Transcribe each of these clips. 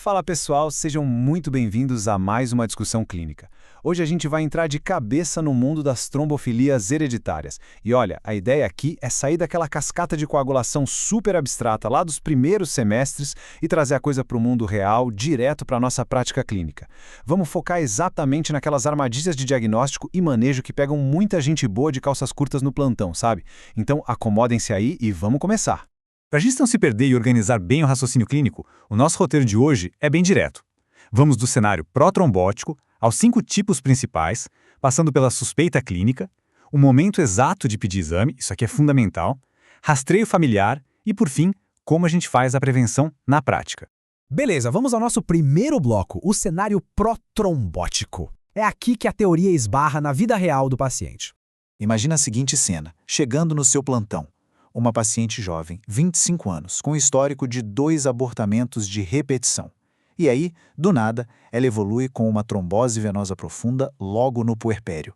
Fala pessoal, sejam muito bem-vindos a mais uma discussão clínica. Hoje a gente vai entrar de cabeça no mundo das trombofilias hereditárias. E olha, a ideia aqui é sair daquela cascata de coagulação super abstrata lá dos primeiros semestres e trazer a coisa para o mundo real, direto para a nossa prática clínica. Vamos focar exatamente naquelas armadilhas de diagnóstico e manejo que pegam muita gente boa de calças curtas no plantão, sabe? Então acomodem-se aí e vamos começar. Para a gente não se perder e organizar bem o raciocínio clínico, o nosso roteiro de hoje é bem direto. Vamos do cenário protrombótico aos 5 tipos principais, passando pela suspeita clínica, o momento exato de pedir exame, isso aqui é fundamental, rastreio familiar e, por fim, como a gente faz a prevenção na prática. Beleza, vamos ao nosso primeiro bloco, o cenário protrombótico. É aqui que a teoria esbarra na vida real do paciente. Imagina a seguinte cena, chegando no seu plantão. Uma paciente jovem, 25 anos, com histórico de 2 abortamentos de repetição. E aí, do nada, ela evolui com uma trombose venosa profunda logo no puerpério.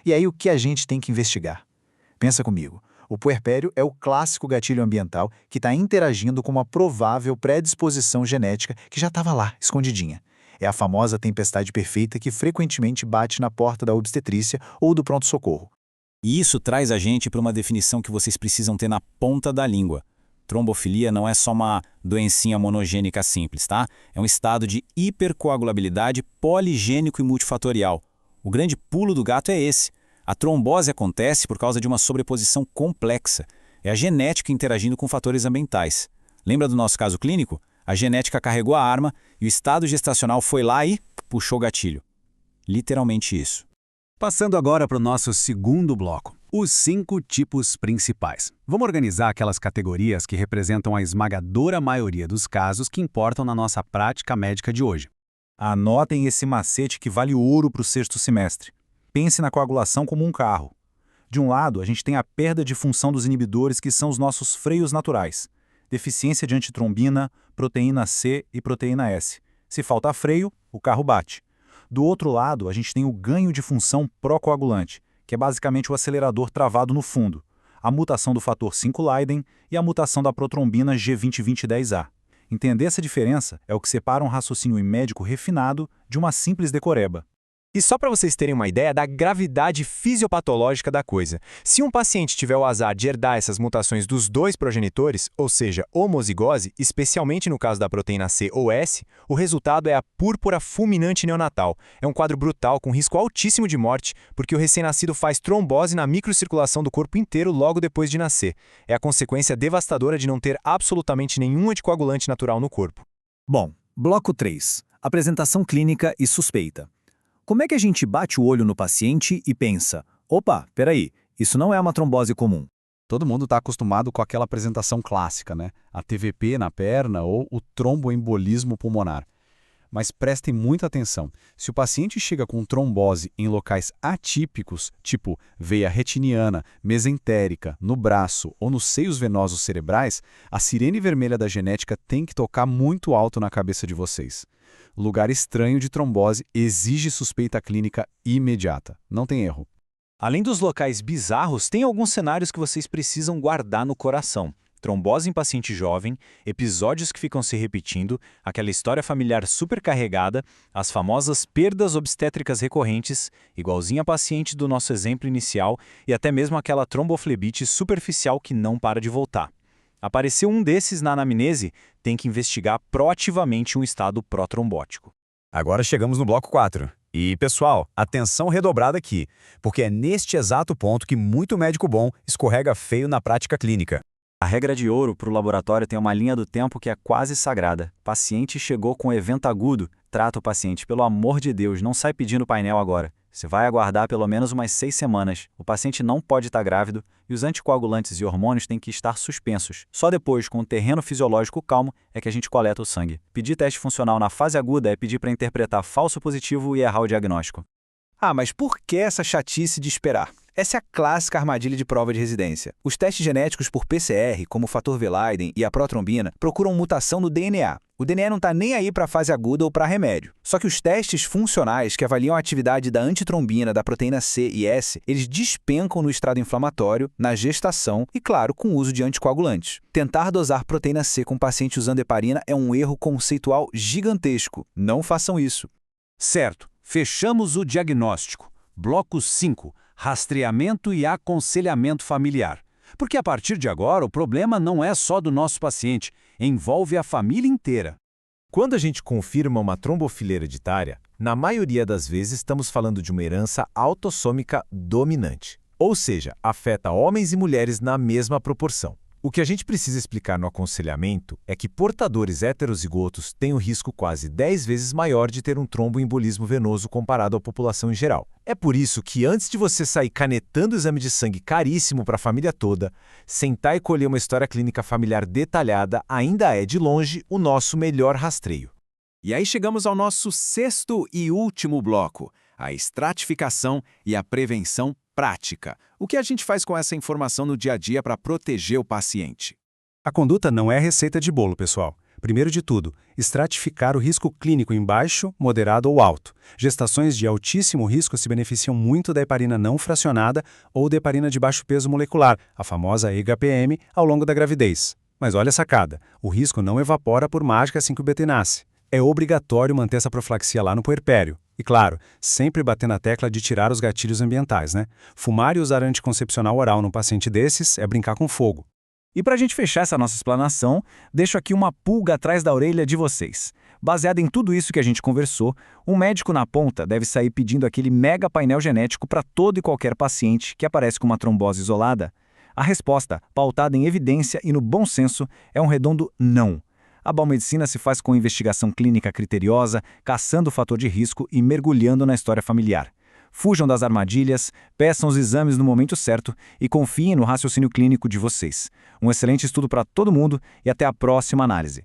E aí o que a gente tem que investigar? Pensa comigo, o puerpério é o clássico gatilho ambiental que está interagindo com uma provável predisposição genética que já estava lá, escondidinha. É a famosa tempestade perfeita que frequentemente bate na porta da obstetrícia ou do pronto-socorro. E isso traz a gente para uma definição que vocês precisam ter na ponta da língua. Trombofilia não é só uma doencinha monogênica simples, tá? É um estado de hipercoagulabilidade poligênico e multifatorial. O grande pulo do gato é esse. A trombose acontece por causa de uma sobreposição complexa. É a genética interagindo com fatores ambientais. Lembra do nosso caso clínico? A genética carregou a arma e o estado gestacional foi lá e puxou o gatilho. Literalmente isso. Passando agora para o nosso segundo bloco, os 5 tipos principais. Vamos organizar aquelas categorias que representam a esmagadora maioria dos casos que importam na nossa prática médica de hoje. Anotem esse macete que vale ouro para o 6º semestre. Pense na coagulação como um carro. De um lado, a gente tem a perda de função dos inibidores, que são os nossos freios naturais. Deficiência de antitrombina, proteína C e proteína S. Se faltar freio, o carro bate. Do outro lado, a gente tem o ganho de função procoagulante, que é basicamente o acelerador travado no fundo, a mutação do fator 5 Leiden e a mutação da protrombina G202010A. Entender essa diferença é o que separa um raciocínio médico refinado de uma simples decoreba. E só para vocês terem uma ideia da gravidade fisiopatológica da coisa, se um paciente tiver o azar de herdar essas mutações dos 2 progenitores, ou seja, homozigose, especialmente no caso da proteína C ou S, o resultado é a púrpura fulminante neonatal. É um quadro brutal com risco altíssimo de morte, porque o recém-nascido faz trombose na microcirculação do corpo inteiro logo depois de nascer. É a consequência devastadora de não ter absolutamente nenhum anticoagulante natural no corpo. Bom, bloco 3. Apresentação clínica e suspeita. Como é que a gente bate o olho no paciente e pensa, opa, peraí, isso não é uma trombose comum? Todo mundo está acostumado com aquela apresentação clássica, né? A TVP na perna ou o tromboembolismo pulmonar. Mas prestem muita atenção. Se o paciente chega com trombose em locais atípicos, tipo veia retiniana, mesentérica, no braço ou nos seios venosos cerebrais, a sirene vermelha da genética tem que tocar muito alto na cabeça de vocês. Lugar estranho de trombose exige suspeita clínica imediata. Não tem erro. Além dos locais bizarros, tem alguns cenários que vocês precisam guardar no coração. Trombose em paciente jovem, episódios que ficam se repetindo, aquela história familiar supercarregada, as famosas perdas obstétricas recorrentes, igualzinha a paciente do nosso exemplo inicial, e até mesmo aquela tromboflebite superficial que não para de voltar. Apareceu um desses na anamnese, tem que investigar proativamente um estado protrombótico. Agora chegamos no bloco 4. E, pessoal, atenção redobrada aqui, porque é neste exato ponto que muito médico bom escorrega feio na prática clínica. A regra de ouro para o laboratório tem uma linha do tempo que é quase sagrada. Paciente chegou com evento agudo, trata o paciente. Pelo amor de Deus, não sai pedindo painel agora. Você vai aguardar pelo menos umas 6 semanas. O paciente não pode estar grávido e os anticoagulantes e hormônios têm que estar suspensos. Só depois, com o terreno fisiológico calmo, é que a gente coleta o sangue. Pedir teste funcional na fase aguda é pedir para interpretar falso positivo e errar o diagnóstico. Ah, mas por que essa chatice de esperar? Essa é a clássica armadilha de prova de residência. Os testes genéticos por PCR, como o fator V Leiden e a protrombina, procuram mutação no DNA. O DNA não está nem aí para a fase aguda ou para remédio. Só que os testes funcionais que avaliam a atividade da antitrombina, da proteína C e S, eles despencam no estrado inflamatório, na gestação e, claro, com o uso de anticoagulantes. Tentar dosar proteína C com paciente usando heparina é um erro conceitual gigantesco. Não façam isso. Certo, fechamos o diagnóstico. Bloco 5, rastreamento e aconselhamento familiar. Porque a partir de agora o problema não é só do nosso paciente, envolve a família inteira. Quando a gente confirma uma trombofilia hereditária, na maioria das vezes estamos falando de uma herança autossômica dominante, ou seja, afeta homens e mulheres na mesma proporção. O que a gente precisa explicar no aconselhamento é que portadores heterozigotos têm um risco quase 10 vezes maior de ter um tromboembolismo venoso comparado à população em geral. É por isso que antes de você sair canetando o exame de sangue caríssimo para a família toda, sentar e colher uma história clínica familiar detalhada ainda é, de longe, o nosso melhor rastreio. E aí chegamos ao nosso sexto e último bloco, a estratificação e a prevenção prática. O que a gente faz com essa informação no dia a dia para proteger o paciente? A conduta não é receita de bolo, pessoal. Primeiro de tudo, estratificar o risco clínico em baixo, moderado ou alto. Gestações de altíssimo risco se beneficiam muito da heparina não fracionada ou da heparina de baixo peso molecular, a famosa EGPM, ao longo da gravidez. Mas olha a sacada, o risco não evapora por mágica assim que o bebê nasce. É obrigatório manter essa profilaxia lá no puerpério. E claro, sempre bater na tecla de tirar os gatilhos ambientais, né? Fumar e usar anticoncepcional oral num paciente desses é brincar com fogo. E para a gente fechar essa nossa explanação, deixo aqui uma pulga atrás da orelha de vocês. Baseado em tudo isso que a gente conversou, um médico na ponta deve sair pedindo aquele mega painel genético para todo e qualquer paciente que aparece com uma trombose isolada? A resposta, pautada em evidência e no bom senso, é um redondo não. A biomedicina se faz com investigação clínica criteriosa, caçando o fator de risco e mergulhando na história familiar. Fujam das armadilhas, peçam os exames no momento certo e confiem no raciocínio clínico de vocês. Um excelente estudo para todo mundo e até a próxima análise.